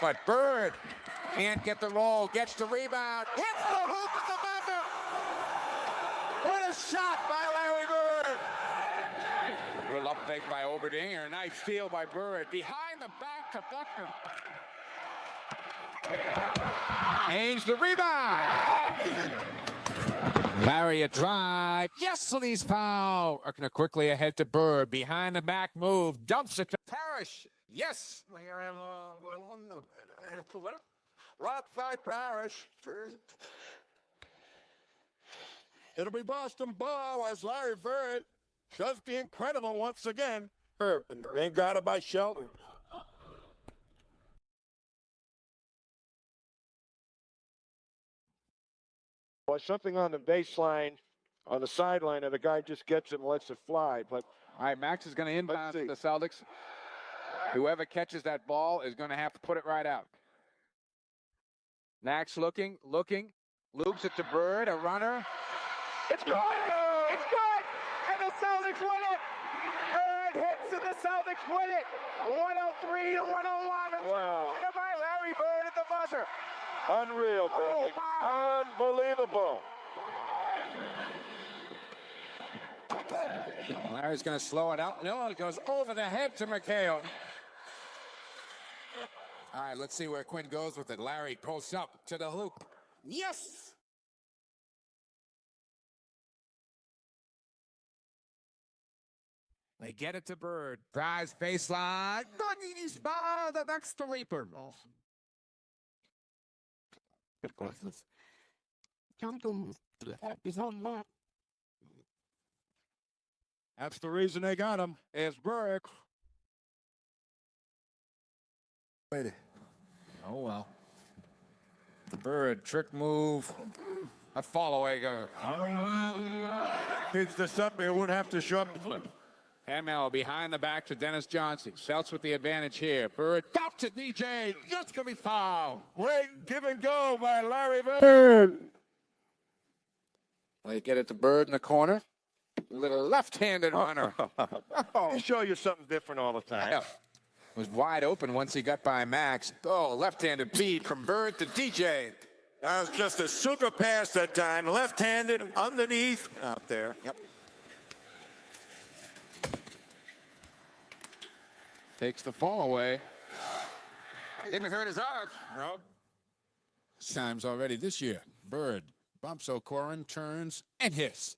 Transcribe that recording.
But Bird can't get the roll, gets the rebound, hits the hoop at the buzzer. What a shot by Larry Bird. Little up fake by Oberdinger. Nice steal by Bird. Behind the back to Buckner. Haynes the rebound. Larry a drive. Yes, and he's fouled. Arkner quickly ahead to Bird. Behind the back move. Dumps it to Parrish. Yes. Rock by Parrish. It'll be Boston ball as Larry Bird does the incredible once again. Ain't got it by Shelton. Or something on the baseline, on the sideline, and the guy just gets it and lets it fly. But all right, Max is going to inbound the Celtics. Whoever catches that ball is going to have to put it right out. Max looking, loops it to Bird, a runner. It's good! It's good! And the Celtics win it! Bird hits and the Celtics win it! 103 to 101. Wow. By Larry Bird at the buzzer. Unreal, Greg. Unbelievable. Larry's going to slow it out. No, it goes over the head to McHale. All right, let's see where Quinn goes with it. Larry posts up to the hoop. Yes! They get it to Bird. Drives baseline. He's by the next to Reaper. That's the reason they got him, is Burke. Wait. Oh, well. Bird, trick move. A follow-away go. It's the something it wouldn't have to show up the flip. Hamel behind the back to Dennis Johnson. Celts with the advantage here. Bird back to DJ. That's going to be fouled. Great give and go by Larry Bird. They get it to Bird in the corner. A little left-handed runner. I'll show you something different all the time. Yeah. Was wide open once he got by Max. Oh, left-handed feed from Bird to DJ. That was just a super pass that time. Left-handed, underneath, out there. Yep. Takes the fall away. Didn't hurt his arm. No. Times already this year. Bird bumps O'Corin, turns, and hits.